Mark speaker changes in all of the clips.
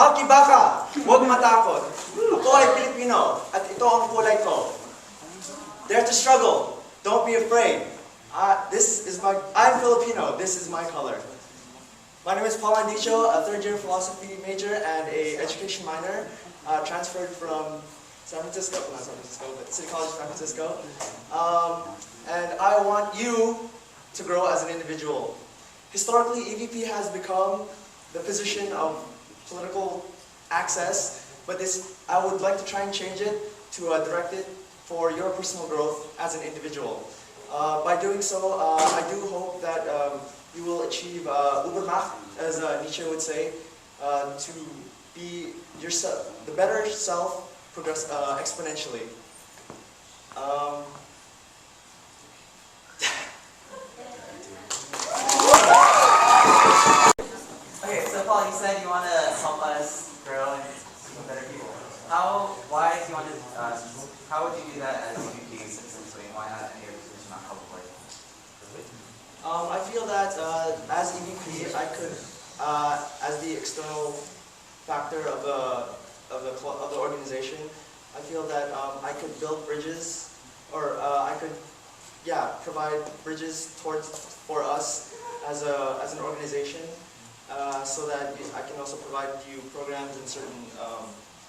Speaker 1: Makibaka, huwag matakot. Ako ay Pilipino at ito ang kulay ko. Dare to struggle. Don't be afraid. I'm Filipino. This is my color. My name is Landicho, a third-year philosophy major and a education minor, transferred from not San Francisco, but City College San Francisco. And I want you to grow as an individual. Historically, EVP has become the position of political access, but I would like to try and change it to direct it for your personal growth as an individual. By doing so, I do hope that you will achieve Übermacht, as Nietzsche would say, to be yourself, the better self, progress exponentially.
Speaker 2: Okay, so Paul, you said you want to help us grow and become better people. How would you do that as EVP specifically, and why not any other position on public work?
Speaker 1: I feel that as EVP, I could, as the external factor of the organization, I feel that I could build bridges, or I could, provide bridges for us as an organization, so that I can also provide you programs and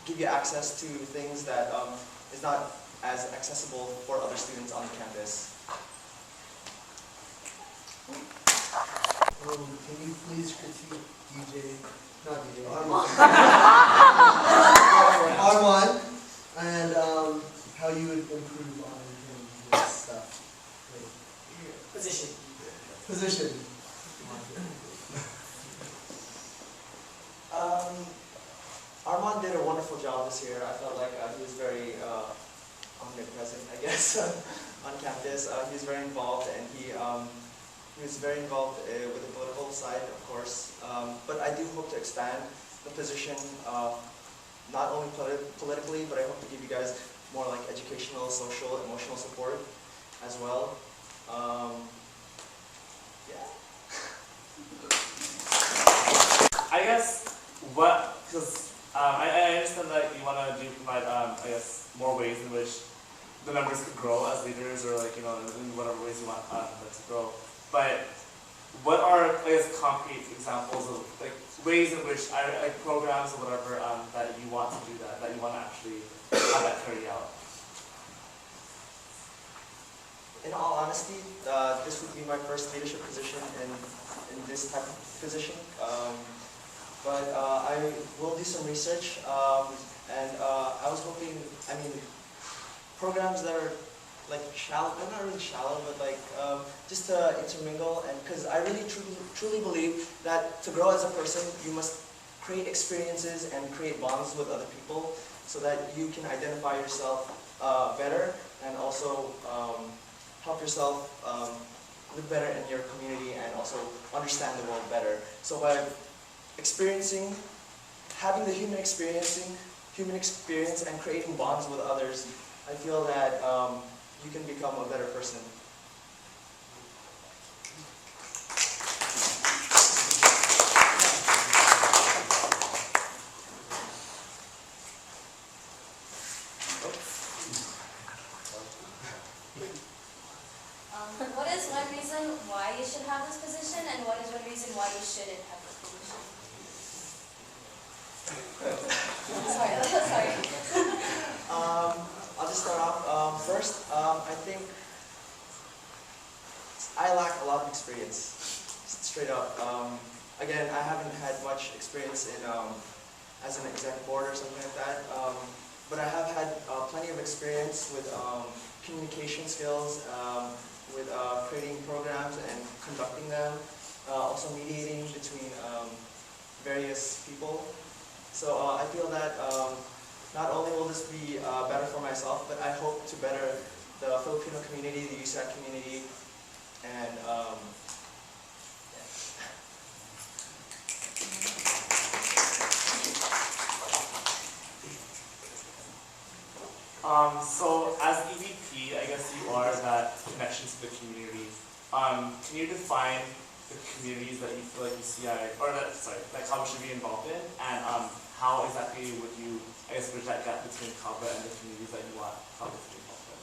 Speaker 1: give you access to things that is not as accessible for other students on the campus.
Speaker 3: Can you please critique Armand, and how you would improve on this stuff? Position.
Speaker 1: Armand did a wonderful job this year. I felt like he was very omnipresent, I guess, on campus. He was very involved, and he was very involved with the political side, of course. But I do hope to expand the position, not only politically, but I hope to give you guys more like educational, social, emotional support as well.
Speaker 4: I guess because I understand that you want to provide, I guess, more ways in which the members could grow as leaders, or in whatever ways you want them to grow. But what are, I guess, concrete examples of ways in which programs or whatever that you want to do that you want to actually have that carried out?
Speaker 1: In all honesty, this would be my first leadership position in this type of position. But I will do some research, and I was hoping, programs that are shallow, not really shallow, but just to intermingle, and because I really truly believe that to grow as a person, you must create experiences and create bonds with other people so that you can identify yourself better, and also help yourself live better in your community and also understand the world better. So by having the human experience and creating bonds with others, I feel that you can become a better person.
Speaker 5: What is one reason why you should have this position, and what is one reason why you shouldn't have this position? Sorry.
Speaker 1: I'll just start off. First, I think I lack a lot of experience, straight up. Again, I haven't had much experience in as an exec board or something like that, but I have had plenty of experience with communication skills, with creating programs and conducting them, also mediating between various people. So I feel that not only will this be better for myself, but I hope to better the Filipino community, the USAC community, and
Speaker 4: So as EVP, I guess you are that connection to the community. Can you define the communities that you feel like UCI, or that, sorry, that college should be involved in, and how exactly would you, I guess, bridge that gap between Kava and the communities that you want Kava to be involved in?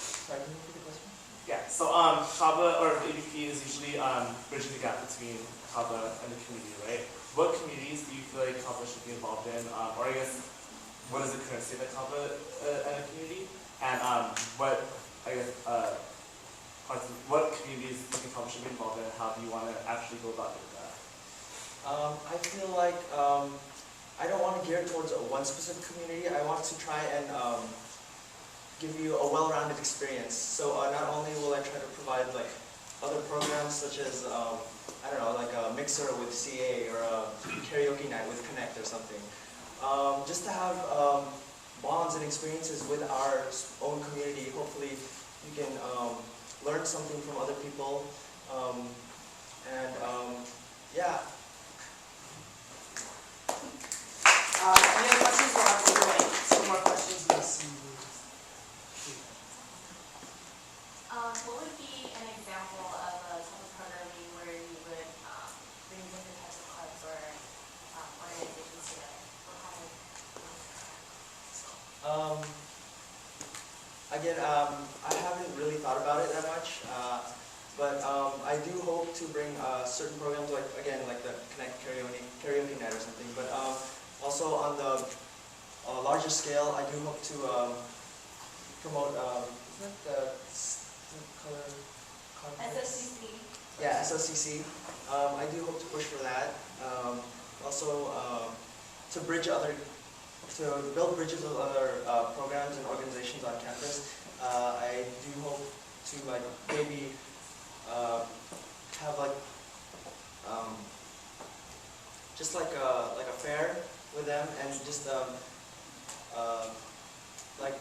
Speaker 3: Sorry, can you repeat the question?
Speaker 4: Yeah, so Kava or ABP is usually bridging the gap between Kava and the community, right? What communities do you feel like Kava should be involved in? Or I guess, what is the current state of Kava and the community? And what, I guess, what communities do you think Kava should be involved in? How do you want to actually go about doing that?
Speaker 1: I feel like I don't want to gear towards one specific community. I want to try and give you a well-rounded experience. So not only will I try to provide like other programs such as I don't know, like a mixer with CA or a karaoke night with Connect or something. Just to have bonds and experiences with our own community. Hopefully you can learn something from other people. Yeah.
Speaker 6: Any other questions? We'll have to do like some more questions.
Speaker 5: What would be an example of a type of programming where you would bring different types of clubs or organizations together? What kind of
Speaker 1: Again, I haven't really thought about it that much, but I do hope to bring certain programs like, again, like the Connect karaoke night or something, but also on the larger scale, I do hope to promote, isn't it the color contest?
Speaker 5: SOCC?
Speaker 1: Yeah, SOCC. I do hope to push for that. Also, to build bridges with other programs and organizations on campus. I do hope to like maybe have like just like a fair with them and just like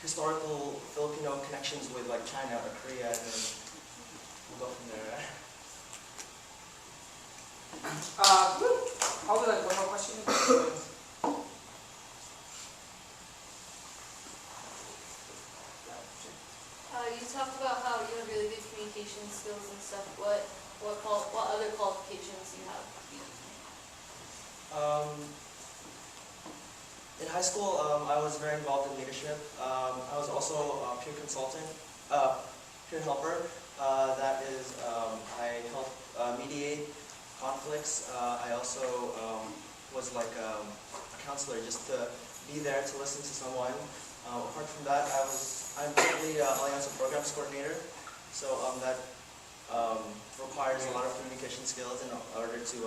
Speaker 1: historical Filipino connections with like China or Korea, and then we'll go from there.
Speaker 6: Probably like one more question.
Speaker 7: You talked about how you have really good communication skills and stuff. What other qualifications do you have?
Speaker 1: In high school, I was very involved in leadership. I was also a peer consultant, peer helper. That is, I helped mediate conflicts. I also was like a counselor, just to be there to listen to someone. Apart from that, I'm currently Alliance Programs Coordinator, so that requires a lot of communication skills in order to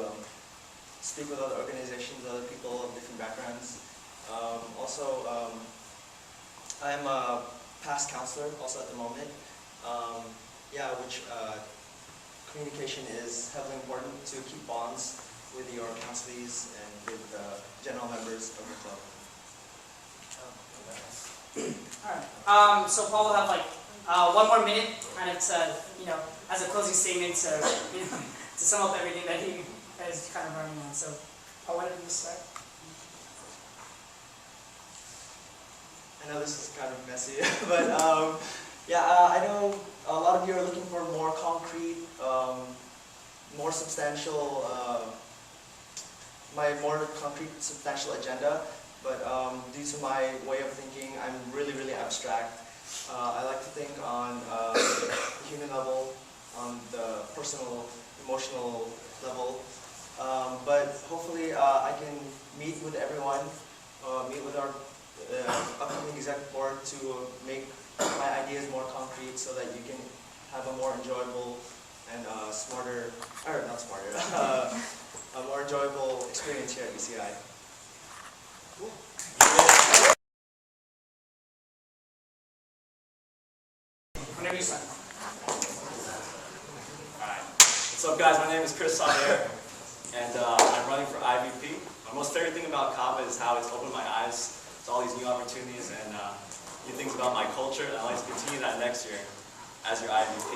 Speaker 1: speak with other organizations, other people of different backgrounds. Also, I'm a past counselor also at the moment. Which communication is heavily important to keep bonds with your counselees and with the general members of the club.
Speaker 6: Alright. So Paul will have like 1 more minute kind of to, as a closing statement to, to sum up everything that he is kind of running on. So Paul, why don't you start?
Speaker 1: I know this is kind of messy, but I know a lot of you are looking for more concrete, more substantial, substantial agenda. But due to my way of thinking, I'm really, really abstract. I like to think on the human level, on the personal, emotional level. But hopefully I can meet with everyone, meet with our upcoming exec board to make my ideas more concrete so that you can have a more enjoyable and a more enjoyable experience here at UCI.
Speaker 6: Cool. Whenever you start.
Speaker 8: Alright. What's up, guys? My name is Javier, and I'm running for IVP. My most favorite thing about Kava is how it's opened my eyes to all these new opportunities and new things about my culture, and I'd like to continue that next year as your IVP.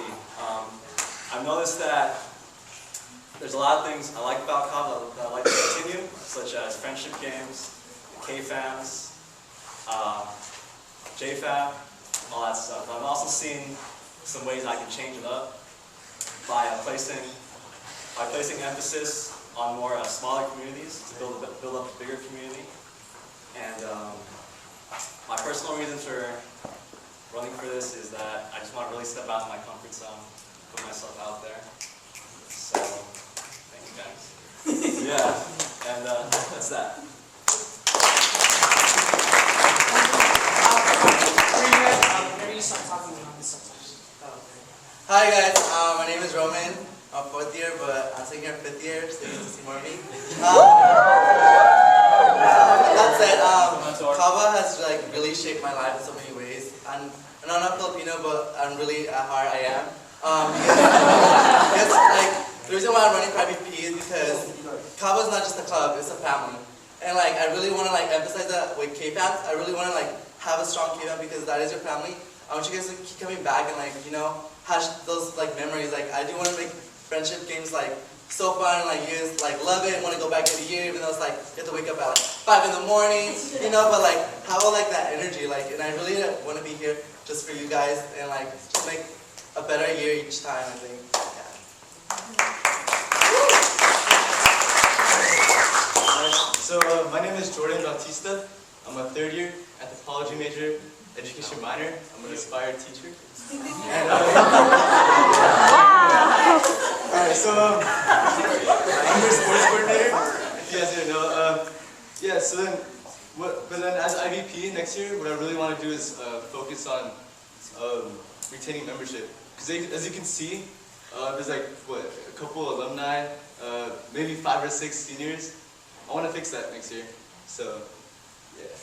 Speaker 8: I've noticed that there's a lot of things I like about Kava that I'd like to continue, such as friendship games, K-Fams, JFAM, all that stuff. But I've also seen some ways I can change it up by placing emphasis on more smaller communities to build up a bigger community. And my personal reasons for running for this is that I just want to really step out of my comfort zone, put myself out there. So, thank you guys. Yeah, and that's that.
Speaker 6: Whenever you start talking on this subject.
Speaker 3: Hi guys, my name is Roman. I'm 4th year, but I'm taking here 5th year, so you get to see more of me. That said, Kava has like really shaped my life in so many ways. I'm not Filipino, but I'm really at heart I am. Because like the reason why I'm running for IVP is because Kava is not just a club; it's a family. And like I really want to like emphasize that with K-Fans. I really want to like have a strong K-Fan because that is your family. I want you guys to keep coming back and like hash those like memories. Like I do want to make friendship games like so fun, like you guys like love it, want to go back to the year, even though it's like you have to wake up at like 5 in the morning, but like have all like that energy, like, and I really want to be here just for you guys and like just make a better year each time, I think.
Speaker 9: So my name is Jordan Bautista. I'm a 3rd year anthropology major, education minor. I'm an aspired teacher. And, alright, so I'm your sports coordinator. If you guys didn't know, yeah. So then, but then as IVP next year, what I really want to do is focus on retaining membership. Because as you can see, there's like a couple alumni, maybe 5 or 6 seniors. I want to fix that next year. So, yeah.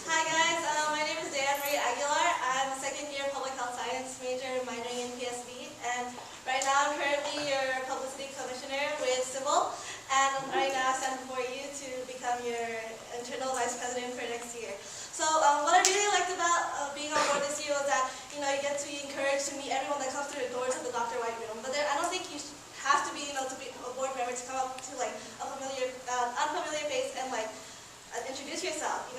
Speaker 10: Hi guys, my name is Diane Aguilar. I'm a 2nd year public health science major minoring in PSB, and right now I'm currently your publicity commissioner with Civil, and right now I stand before you to become your internal vice president for next year. So what I really liked about being on board this year was that you get to be encouraged to meet everyone that comes through the doors of the Dr. White room. But I don't think you have to be to be a board member to come up to like a familiar, unfamiliar face and like introduce yourself.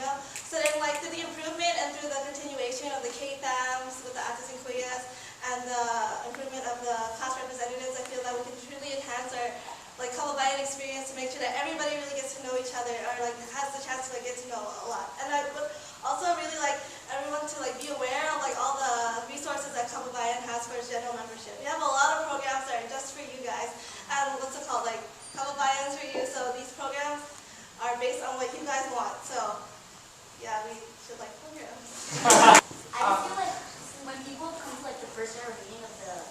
Speaker 10: So then like through the improvement and through the continuation of the K-TAMs with the Atas and Kuyas and the improvement of the class representatives, I feel that we can truly enhance our like Kababayan experience to make sure that everybody really gets to know each other or like has the chance to like get to know a lot. And I would also really like everyone to like be aware of like all the resources that Kababayan has for its general membership. We have a lot of programs that are just for you guys, and what's it called, like Kababayan's for you. So these programs are based on what you guys want. So yeah, we should like programs.
Speaker 5: I just feel like when people come to like the first ever meeting of the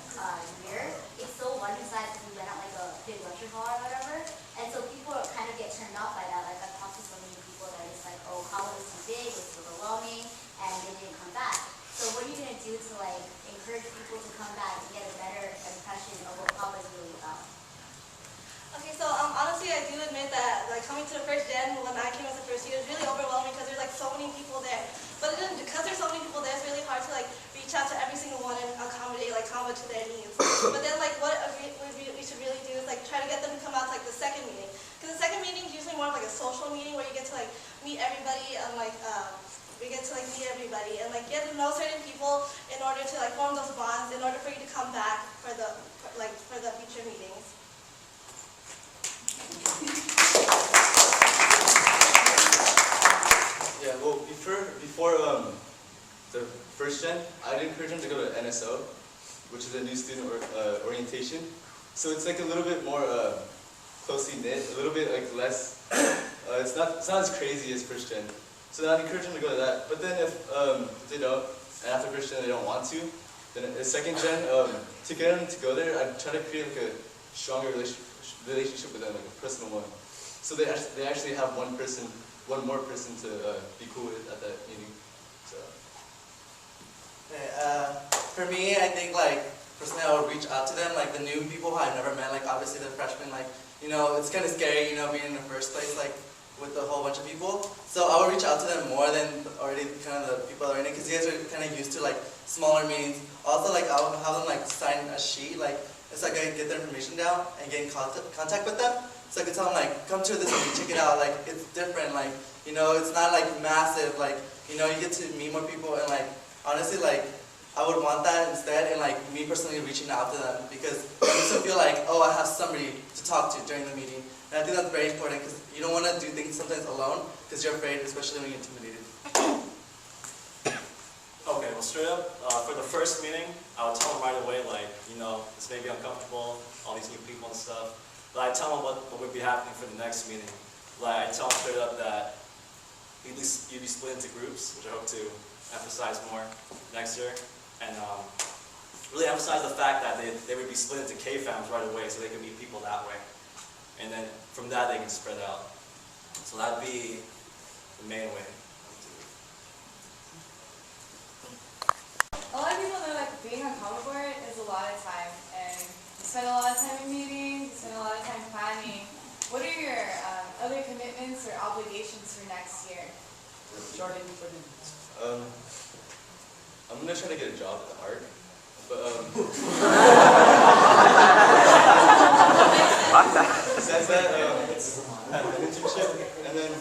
Speaker 5: year, it's so one-sided because we went out like a big lecture hall or whatever, and so people kind of get turned off by that. Like I've talked to so many people that are just like, oh, college is too big, it's overwhelming, and they didn't come back. So what are you gonna do to like encourage people to come back and get a better impression of what college is really about?
Speaker 10: Okay, so honestly, I do admit that like coming to the first gen when I came as a first year was really overwhelming because there's like so many people there. But because there's so many people there, it's really hard to like reach out to every single one and accommodate like to their needs. But then like what we should really do is like try to get them to come out to like the second meeting, because the second meeting is usually more of like a social meeting where you get to like meet everybody and like we get to like meet everybody and like get to know certain people in order to like form those bonds in order for you to come back for the future meetings.
Speaker 9: Yeah, well, before the first gen, I'd encourage them to go to NSO, which is a new student orientation. So it's like a little bit more closely knit, a little bit like less. It's not as crazy as first gen. So I'd encourage them to go to that. But then if they don't, and after first gen they don't want to, then the second gen, to get them to go there, I'd try to create like a stronger relationship with them, like a personal one. So they actually have one more person to be cool with at that meeting. So.
Speaker 3: Okay, for me, I think like personally I would reach out to them, like the new people who I've never met, like obviously the freshmen, like it's kind of scary, being in the first place, like with a whole bunch of people. So I would reach out to them more than already kind of the people that are in it, because you guys are kind of used to like smaller meetings. Also, like I would have them like sign a sheet, like so I can get their information down and get in contact with them. So I could tell them like, come to this meeting, check it out, like it's different, like, you know, it's not like massive, like, you know, you get to meet more people and like, honestly, like, I would want that instead, and like me personally reaching out to them, because I just feel like, oh, I have somebody to talk to during the meeting. And I think that's very important, because you don't want to do things sometimes alone, because you're afraid, especially when you're intimidated.
Speaker 8: Okay, well straight up, for the first meeting, I would tell them right away, like, you know, this may be uncomfortable, all these new people and stuff, but I tell them what would be happening for the next meeting. Like, I tell them straight up that you'd be split into groups, which I hope to emphasize more next year. And really emphasize the fact that they would be split into K-FAMs right away, so they can meet people that way. And then from that they can spread out. So that'd be the main way.
Speaker 11: A lot of people know like being on Common Board is a lot of time, and you spend a lot of time in meetings, you spend a lot of time planning. What are your other commitments or obligations for next year?
Speaker 6: Jordan.
Speaker 9: I'm gonna try to get a job at the art, but besides that, an internship, and then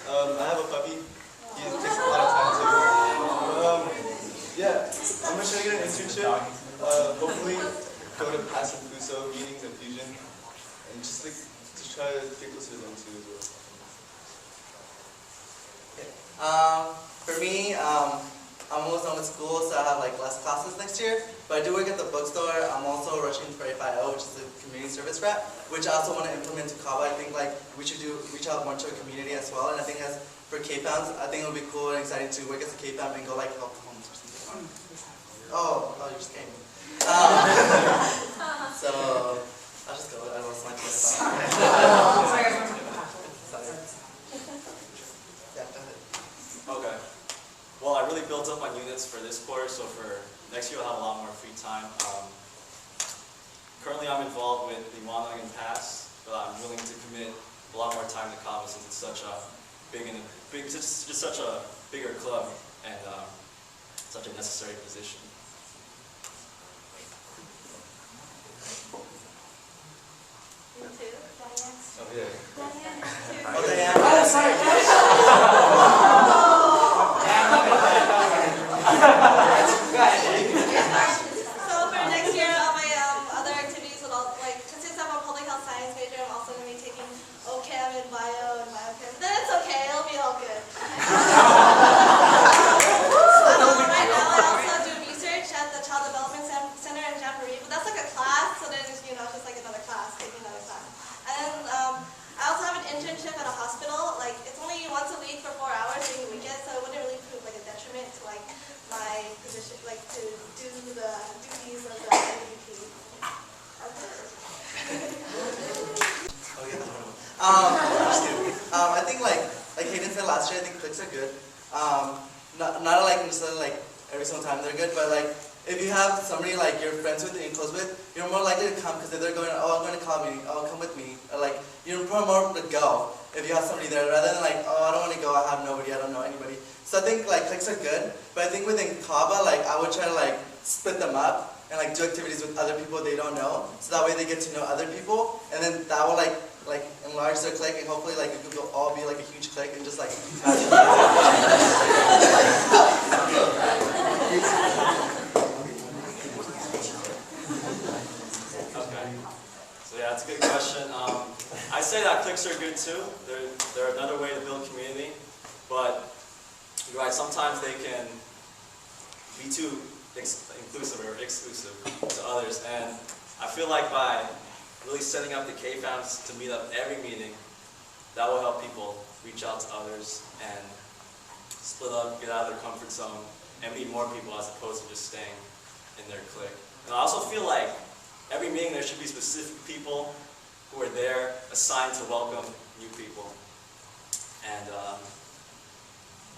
Speaker 9: I have a puppy. He takes a lot of time too. Yeah, I'm gonna try to get an internship. Hopefully, go to Passive Fuso meetings and Fusion, and just like to try to get closer to them too as well.
Speaker 3: For me, I'm almost done with school, so I have like less classes next year. But I do work at the bookstore. I'm also rushing for FIO, which is a community service rep, which I also want to implement to Kava. I think like we should reach out more to our community as well. And I think as for K-FAMs, I think it would be cool and exciting to work as a K-FAM and go like help homes or something. Oh, you're just kidding. So I'll just go. I lost my place.
Speaker 8: Okay. Well, I really built up on units for this course, so for next year I'll have a lot more free time. Currently I'm involved with the Wanang and Pass, but I'm willing to commit a lot more time to Kava since it's such a just such a bigger club and such a necessary position.
Speaker 10: Me too, Diane.
Speaker 9: Oh yeah.
Speaker 10: Diane, too.
Speaker 3: Oh, Diane.
Speaker 6: Oh, sorry.
Speaker 10: So for next year, all my other activities will all, like, since I'm a public health science major, I'm also going to be taking OChem and bio and biochem. Then it's okay, it'll be all good. Right now, I also do research at the Child Development Center in Jamboree, but that's like a class, so then it's, you know, just like another class, taking another class. And I also have an internship at a hospital. Like, it's only once a week for 4 hours during the weekend, so it wouldn't really prove like a detriment to like my position, like to do the duties of the MVP.
Speaker 3: I think like Hayden said last year, I think clicks are good. Not like necessarily like every single time they're good, but like if you have somebody like you're friends with and you're close with, you're more likely to come because they're going, oh, I'm going to call me, oh, come with me. Or like you're more to go if you have somebody there rather than like, oh, I don't want to go, I have nobody, I don't know anybody. So I think like clicks are good, but I think within Kava, like I would try to like split them up and like do activities with other people they don't know, so that way they get to know other people, and then that will like enlarge their clique, and hopefully like it could all be like a huge clique and just like.
Speaker 8: Okay. So yeah, that's a good question. I say that cliques are good too. They're another way to build community, but you're right. Sometimes they can be too inclusive or exclusive to others, and I feel like by really setting up the K-FAMs to meet up every meeting, that will help people reach out to others and split up, get out of their comfort zone, and meet more people as opposed to just staying in their clique. And I also feel like every meeting there should be specific people who are there assigned to welcome new people. And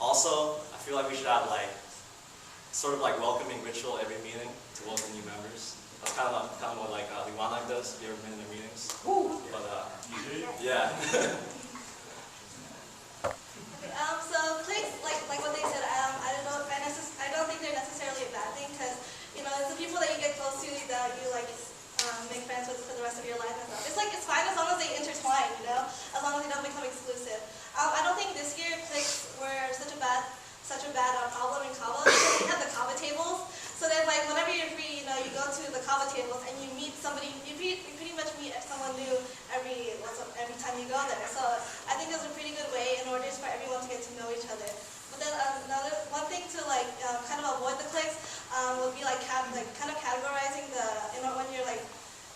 Speaker 8: also, I feel like we should have like sort of like welcoming ritual every meeting to welcome new members. That's kind of what like Liwanag does. Have you ever been in their meetings? But yeah.
Speaker 10: So cliques, like what they said, I don't think they're necessarily a bad thing, because you know it's the people that you get close to that you like remain friends with for the rest of your life and stuff. It's like, it's fine as long as they intertwine, you know, as long as they don't become exclusive. I don't think this year cliques were such a bad problem in Kava because we had the Kava tables. So then, like, whenever you're free, you know, you go to the Kava tables and you meet somebody. You pretty much meet someone new every time you go there. So I think it was a pretty good way in order for everyone to get to know each other. But then one thing to like kind of avoid the cliques would be like kind of categorizing when you're like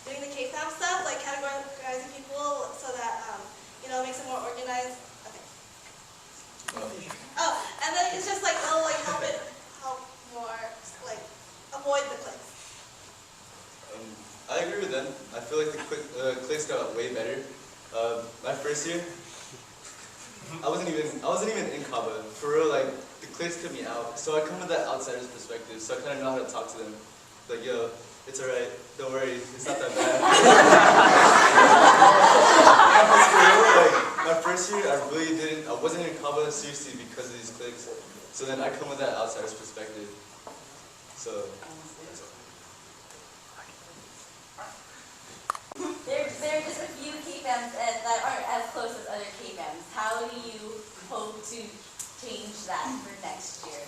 Speaker 10: doing the K-Fam stuff, like categorizing people so that makes it more organized. Okay. Oh, and then it's just like they'll like help more like avoid the cliques.
Speaker 9: I agree with them. I feel like the cliques got way better. My first year, I wasn't even in Kaba. For real, like the cliques cut me out. So I come with that outsider's perspective. So I kind of know how to talk to them. Like, yo, it's alright. Don't worry. It's not that bad. For real, like my first year, I wasn't in Kaba seriously because of these cliques. So then I come with that outsider's perspective. So.
Speaker 5: There are just a few K-Fams that aren't as close as other K-Fams. How do you hope to change that for next year?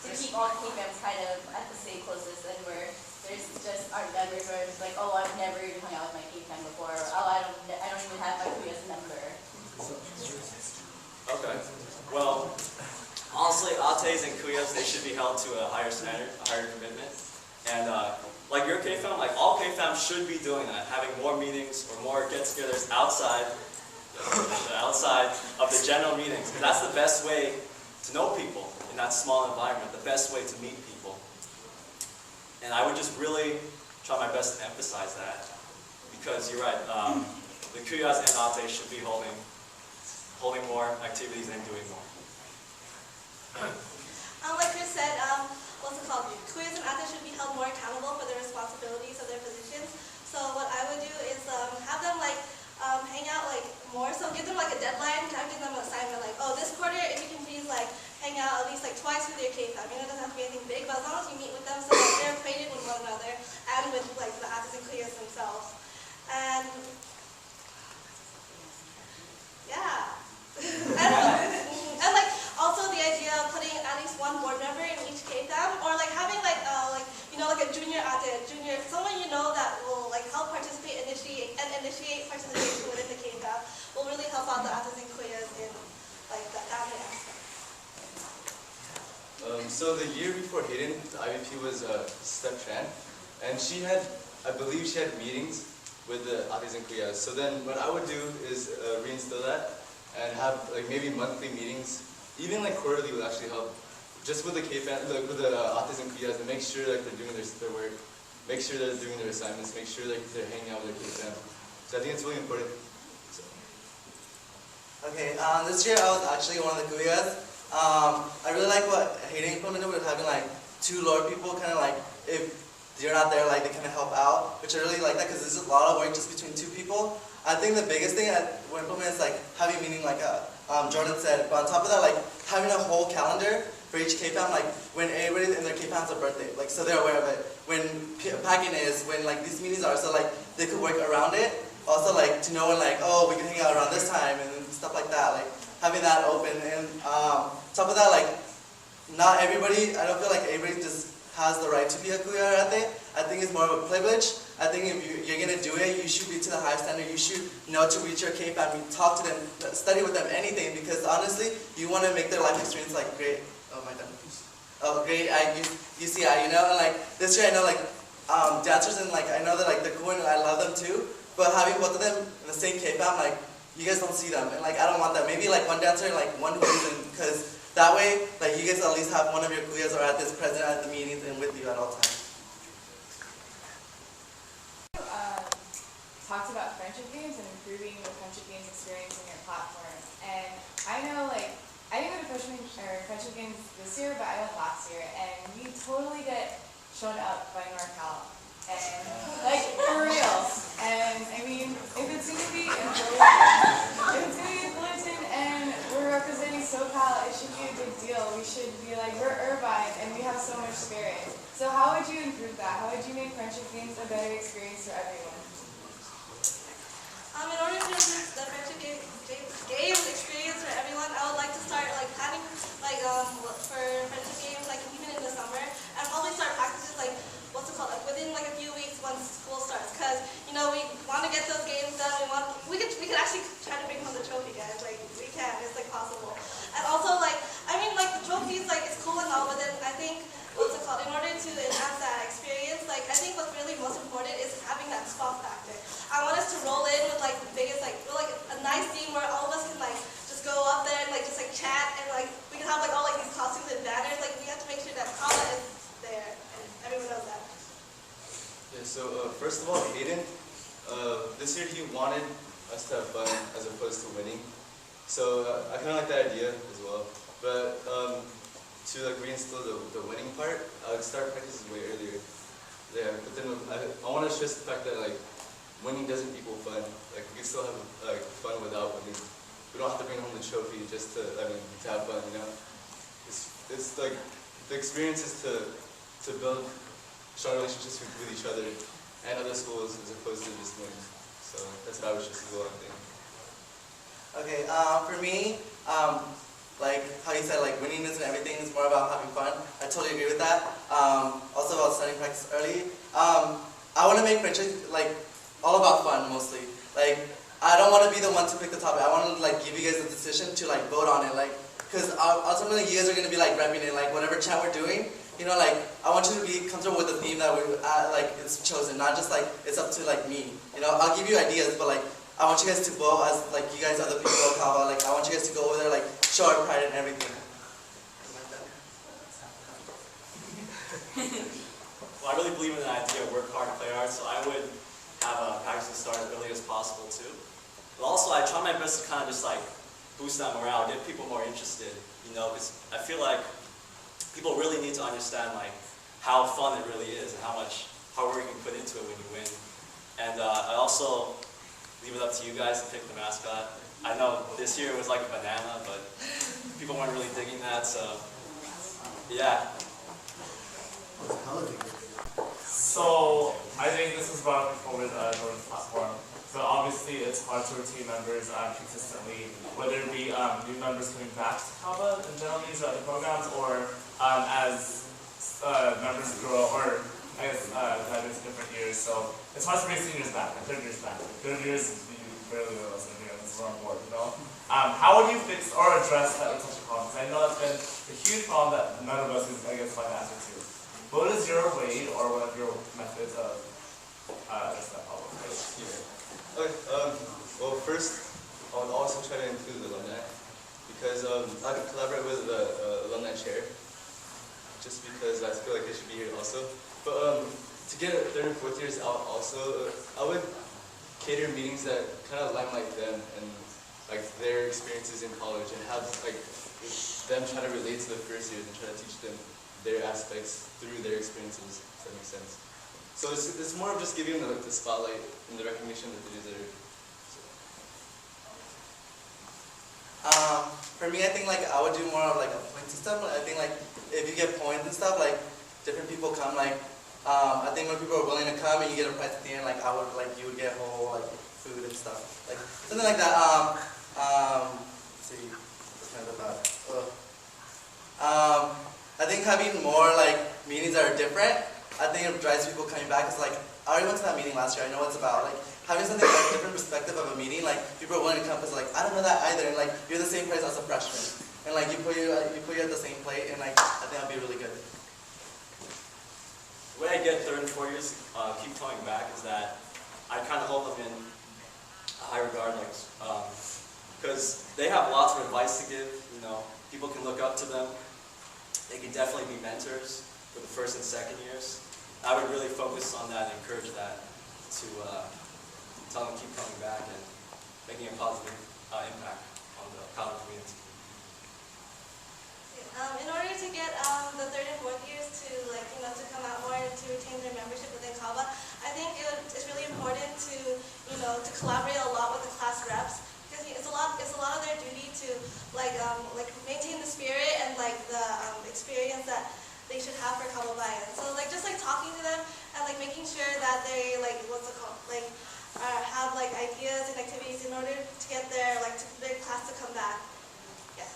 Speaker 5: To keep all K-Fams kind of at the same closest and where there's just our members where it's like, oh, I've never even hung out with my K-Fam before, or oh, I don't even have my Kuya's number.
Speaker 8: Okay. Well, honestly, Ates and Kuyas, they should be held to a higher standard, a higher commitment. And like your K-Fam, like all K-Fams should be doing that, having more meetings or more get-togethers outside of the general meetings. Because that's the best way to know people in that small environment, the best way to meet people. And I would just really try my best to emphasize that. Because you're right, the Kuyas and Ates should be holding more activities and doing more.
Speaker 10: Like Chris said, what's it called? Kuyas and Ates should be held more accountable for their responsibilities of their positions. So what I would do is have them like hang out like more. So give them like a deadline, kind of give them an assignment like, oh, this quarter if you can please like hang out at least like twice with your K-Fam. You know, it doesn't have to be anything big, but as long as you meet with them so that they're acquainted with one another and with like the Ates and Kuyas themselves. And yeah. and like also the idea of putting at least one board member in each K-Fam, or like having like a junior Ate, someone you know that will like help initiate participation within the K-Fam will really help out the Ates and Kuyas in like that aspect.
Speaker 9: So the year before Hayden, the IVP was Steph Tran, and I believe she had meetings with the Ates and Kuyas. So then what I would do is reinstill that and have like maybe monthly meetings, even like quarterly would actually help. Just with the K-Fam, with the Ates and Kuyas, and make sure like they're doing their work, make sure they're doing their assignments, make sure like they're hanging out with their K-Fam. So I think it's really important. So.
Speaker 3: Okay, this year I was actually one of the Kuyas. I really like what Hayden implemented with having like 2 lower people, kind of like if you're not there, like they kind of help out, which I really like that because there's a lot of work just between 2 people. I think the biggest thing I would implement is like having a meeting like Jordan said, but on top of that, like having a whole calendar for each K-Fam, like when everybody in their K-Fam has a birthday, like so they're aware of it. When packing is, when like these meetings are, so like they could work around it. Also like to know when like, oh, we can hang out around this time and stuff like that, like having that open. And top of that, like not everybody, I don't feel like everybody just has the right to be a Kuya or Ate. I think it's more of a privilege. I think if you're going to do it, you should be to the high standard. You should know to reach your K-Fam, you talk to them, study with them, anything, because honestly, you want to make their life experience like great. Oh my God. Oh, great UCI, you know? And like this year I know like dancers and like I know that like they're cool and I love them too, but having both of them in the same K-Fam, like you guys don't see them, and like I don't want that. Maybe like one dancer and like one who isn't, because that way, like you guys at least have one of your Kuyas or at this present at the meetings and with you at all times.
Speaker 11: Talked about friendship games and improving the friendship games experience in your platform. And I know, like, I didn't go to friendship games this year, but I went last year, and we totally get shown up by NorCal. And, like, for real. And, I mean, if it's going to be in Fullerton and we're representing SoCal, it should be a big deal. We should be like, we're Irvine, and we have so much spirit. So how would you you improve that? How would you make friendship games a better experience for everyone?
Speaker 10: In order to improve the friendship game experience for everyone, I would like to start like planning for friendship games like even in the summer, and probably start practices like like within like a few weeks once school starts, because we want to get those games done. We could actually try to bring home the trophy, guys. Like we can, it's like possible. And also like the trophies, like it's cool and all, but then I think in order to enhance that experience, like I think what's really most important is having that spot factor. I want us to roll in with like the biggest a nice theme where all of us can like just go up there and like just like chat, and like we can have like all like these costumes and banners. Like we have to make sure that Kala is there and everyone knows that.
Speaker 9: Yeah, so first of all, Hayden, this year he wanted us to have fun as opposed to winning. So I kind of like that idea as well. But to like reinstill the winning part, I would start practices way earlier. Yeah, but then I want to stress the fact that like winning doesn't equal fun. Like we can still have like fun without winning. We don't have to bring home the trophy just to have fun. It's like the experience is to build strong relationships with each other and other schools as opposed to just winning. So that's what I was just as well, I think.
Speaker 3: Okay, for me, like how you said, like winning isn't everything, it's more about having fun. I totally agree with that. Also about starting practice early. I want to make friendships like all about fun mostly. Like I don't want to be the one to pick the topic. I want to like give you guys the decision to like vote on it. Like because ultimately you guys are gonna be like repping it. Like whatever chat we're doing, like I want you to be comfortable with the theme that we like it's chosen, not just like it's up to like me. I'll give you ideas, but like I want you guys to vote as like you guys are the people of Kava. Like I want you guys to go over there, like show our pride and everything.
Speaker 8: Well, I really believe in the idea of work hard, play hard, so I would have practices start as early as possible too. But also, I try my best to kind of just like boost that morale, get people more interested, because I feel like people really need to understand like how fun it really is and how much hard work you can put into it when you win. And I also leave it up to you guys to pick the mascot. I know this year it was like a banana, but people weren't really digging that, so yeah.
Speaker 4: So I think this was brought up before with Jordan's platform. So obviously it's hard to retain members consistently, whether it be new members coming back to Kava in general these other programs, or as members grow, or I guess graduates different years. So it's hard to bring seniors back, and third years back. Third years you barely know us, and this is wrong board, How would you fix or address that retention problem? Because I know that's been a huge problem that none of us is, I guess, find answer to. What is your way or one of your methods of address that problem?
Speaker 9: Okay, well first, I would also try to include the alumni, because I collaborate with the alumni chair, just because I feel like they should be here also. But to get third and fourth years out also, I would cater meetings that kind of limelight them and like their experiences in college, and have like them try to relate to the first years and try to teach them their aspects through their experiences, if that makes sense. So it's more of just giving them the spotlight and the recognition that they deserve.
Speaker 3: For me, I think like I would do more of like a point system. I think like if you get points and stuff, like different people come. Like I think when people are willing to come and you get a prize at the end, like you would get whole like food and stuff, like something like that. Let's see, what's kind of about. I think having more like meetings that are different, I think it drives people coming back. It's like I already went to that meeting last year. I know what it's about. Like having something like a different perspective of a meeting. Like people are willing to come because like I don't know that either. And like you're the same place as a freshman, and like you put you at the same plate, and like I think that'd be really good.
Speaker 8: The way I get third and fourth years keep coming back is that I kind of hold them in a high regard, like because they have lots of advice to give. People can look up to them. They can definitely be mentors for the first and second years. I would really focus on that and encourage that to tell them to keep coming back and making a positive impact on the college community.
Speaker 10: In order to get the third and fourth years to to come out more and to retain their membership within Kava, I think it's really important to to collaborate a lot with the class reps, because it's a lot of their duty to maintain the spirit and the experience that they should have for Kava buy-in. So just talking to them and like making sure that they like have like ideas and activities in order to get their their class to come back. Yes.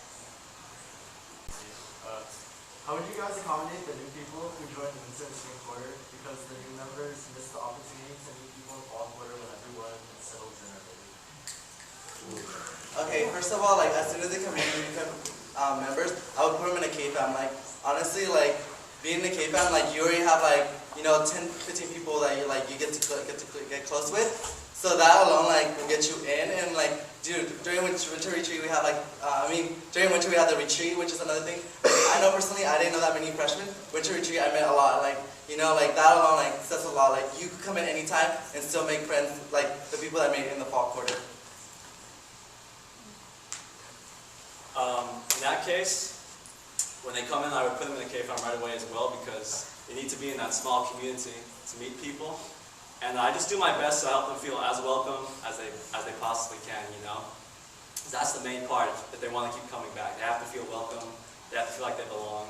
Speaker 12: How would you guys accommodate the new people who joined the instant spring quarter because the new members missed the opportunity to meet people in fall quarter when everyone settles in already?
Speaker 3: Okay, first of all, like as soon as they come in and become members, I would put them in a K-fam. Like honestly, like being in a K-fam, like you already have like 10, 15 people that you get get close with. So that alone like will get you in. And like, dude, during winter retreat we have during winter we have the retreat, which is another thing. I know personally, I didn't know that many freshmen. Winter retreat, I met a lot. Like like that alone like says a lot. Like you could come in anytime and still make friends, like the people that made it in the fall quarter.
Speaker 8: In that case, when they come in, I would put them in the K-Farm right away as well because they need to be in that small community to meet people. And I just do my best to help them feel as welcome as they possibly can, That's the main part, that they want to keep coming back. They have to feel welcome. They have to feel like they belong.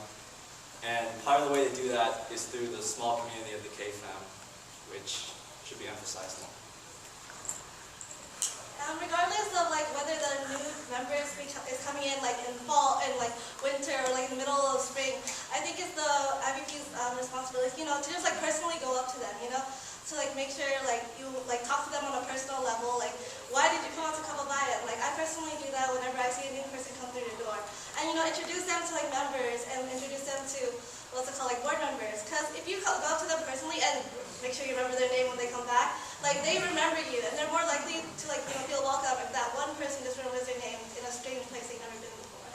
Speaker 8: And part of the way to do that is through the small community of the K-Fam, which should be emphasized more.
Speaker 10: Regardless of whether the new members is coming in in fall and winter or in the middle of spring, I think it's the IVP's responsibility, to just personally go up to them, to make sure you talk to them on a personal level, why did you come out to Kababayan? I personally do that whenever I see a new person come through the door, and introduce them to members and introduce them to board members. Because if you go up to them personally and make sure you remember their name when they come back, they remember you, and they're more likely to feel welcome if that one person just remembers their name in a strange place they've never been before.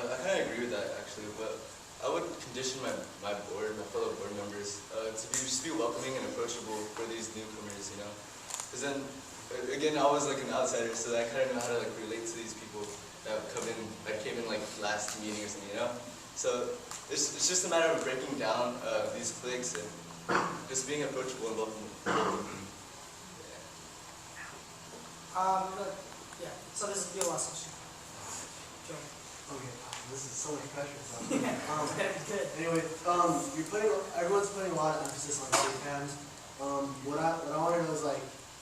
Speaker 9: I kind of agree with that actually, but I would condition my fellow board members to just be welcoming and approachable for these newcomers, Because then, again, I was an outsider, so I kind of know how to relate to these people that came in last meeting or something, So it's just a matter of breaking down these cliques and just being approachable and welcoming.
Speaker 6: Yeah. So this is your last question. Joe.
Speaker 12: Okay, this is so much pressure. So.
Speaker 6: Good.
Speaker 12: Anyway, everyone's putting a lot of emphasis on K-Fams. What I want to know is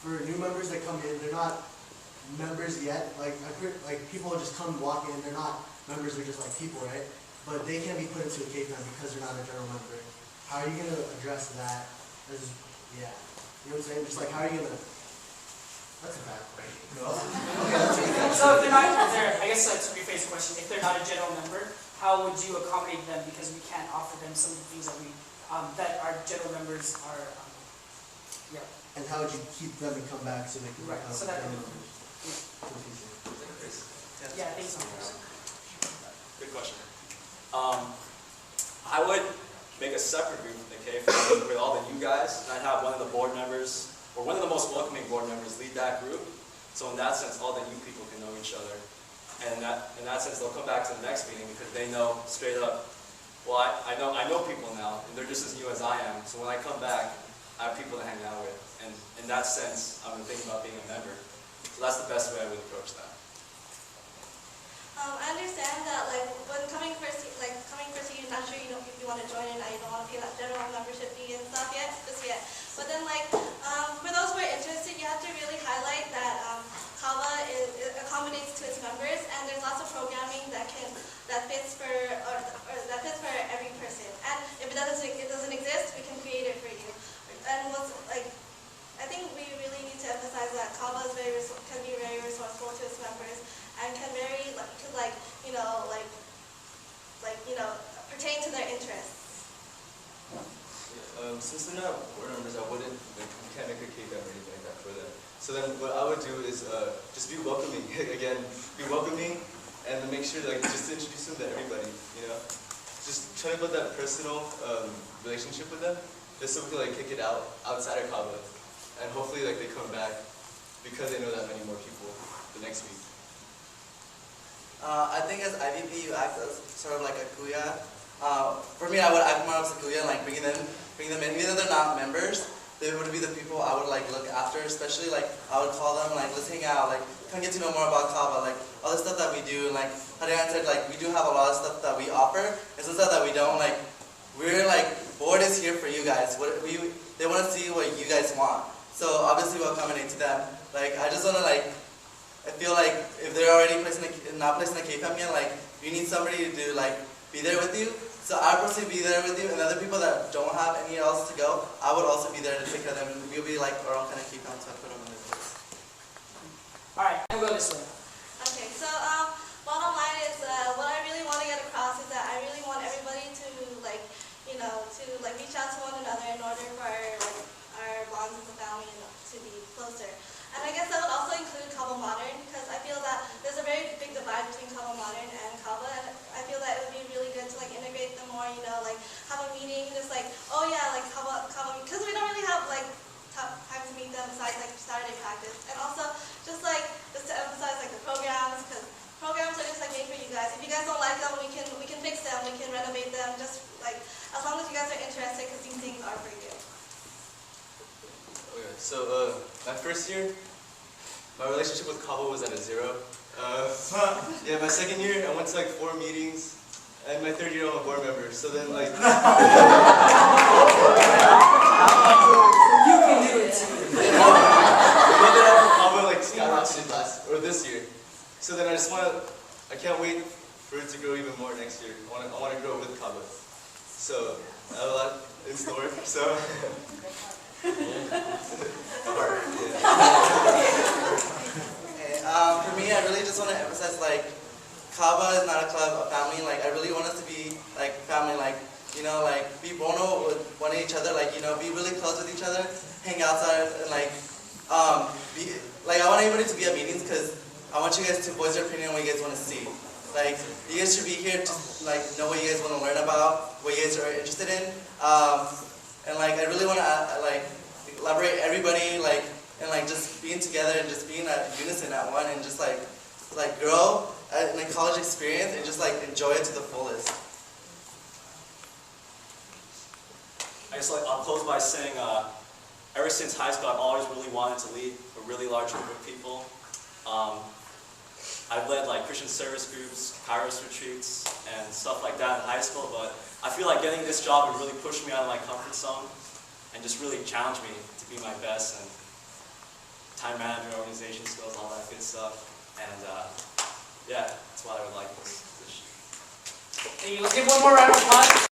Speaker 12: for new members that come in, they're not members yet. People just come walk in, they're not members, they're just people, right? But they can't be put into a K-Fam because they're not a general member. How are you going to address that? Yeah. You know what I'm saying? Just how are you going to... That's a bad question.
Speaker 6: So if they're not, I guess to rephrase the question, if they're not a general member, how would you accommodate them? Because we can't offer them some of the things that our general members are, yeah.
Speaker 12: And how would you keep them to come back so they can become
Speaker 6: so that
Speaker 12: general members?
Speaker 6: Yeah, I think so.
Speaker 8: Good question. I would make a separate group in the K-Fam with all the new guys, and I'd have one of the board members, or one of the most welcoming board members, lead that group. So in that sense, all the new people can know each other. And in that sense, they'll come back to the next meeting because they know straight up, well, I know people now, and they're just as new as I am. So when I come back, I have people to hang out with. And in that sense, I'm thinking about being a member. So that's the best way I would approach that.
Speaker 10: I understand that when coming first year, you're not sure if you want to join it, you don't want to pay that general membership fee and stuff just yet. But then for those who are interested, you have to really highlight that Kava accommodates to its members, and there's lots of programming that fits for every person. And if it doesn't exist, we can create it for you. And I think we really need to emphasize that Kava can be very resourceful to its members and can pertain to their interests.
Speaker 9: Since they're not board members, I wouldn't, we can't make a K-Fam or anything like that for them. So then what I would do is just be welcoming, again, be welcoming, and make sure just to introduce them to everybody, Just try to build that personal relationship with them, just so we can kick it outside of Kava. And hopefully they come back because they know that many more people the next week.
Speaker 3: I think as IVP, you act as sort of like a kuya. For me, I would act more as a kuya and bring them in. Even though they're not members, they would be the people I would look after. Especially I would call them let's hang out, come get to know more about Kava, all the stuff that we do. And Diane said, we do have a lot of stuff that we offer, and some stuff that we don't. We're board is here for you guys. They want to see what you guys want. So obviously we'll accommodate to them. Like, I just want to like, I feel like if they're already not placing a KPM yet, like, you need somebody to like be there with you. So I will personally be there with you, and other people that don't have any else to go, I would also be there to take care of them. We'll be like our own kind of KPM, so I put them in their place.
Speaker 6: Alright, we'll go this way.
Speaker 10: Okay, so bottom line is what I really want to get across is that I really want everybody to like, you know, to like reach out to one another in order for our bonds as a family to be closer. And I guess that would also include Cabo Modern, because I feel that there's a very big divide between Cabo Modern and Cabo, and I feel that it would be really good to like integrate them more, you know, like have a meeting, just like, oh yeah, like Cabo, because we don't really have like time to meet them besides like Saturday practice. And also just to emphasize like the programs, because programs are just like made for you guys. If you guys don't like them, we can fix them, we can renovate them, just like as long as you guys are interested, because these things are for you.
Speaker 9: Okay, so my first year, my relationship with Cabo was at a 0. Yeah, my second year, I went to like 4 meetings, and my third year, I'm a board member. So then like,
Speaker 6: You can do it too.
Speaker 9: but then after Cabo like skyrocketed this year. So then I can't wait for it to grow even more next year. I want to grow with Cabo. So I have a lot in store. So.
Speaker 3: For me, I really just want to emphasize like, Kaba is not a club, a family. Like, I really want us to be like family. Like, you know, like be bono with one each other. Like, you know, be really close with each other. Hang outside and like, I want everybody to be at meetings because I want you guys to voice your opinion on what you guys want to see. Like, you guys should be here to like know what you guys want to learn about, what you guys are interested in. And like, I really want to like elaborate everybody like. And like just being together and just being at unison at one and just like grow in a college experience and just like enjoy it to the fullest.
Speaker 8: I guess I'll close by saying, ever since high school, I've always really wanted to lead a really large group of people. I've led like Christian service groups, Kairos retreats, and stuff like that in high school, but I feel like getting this job would really push me out of my comfort zone and just really challenge me to be my best. And time management, organization skills, all that good stuff. And yeah, that's why I would like this.
Speaker 6: Thank you. Let's give one more round of applause.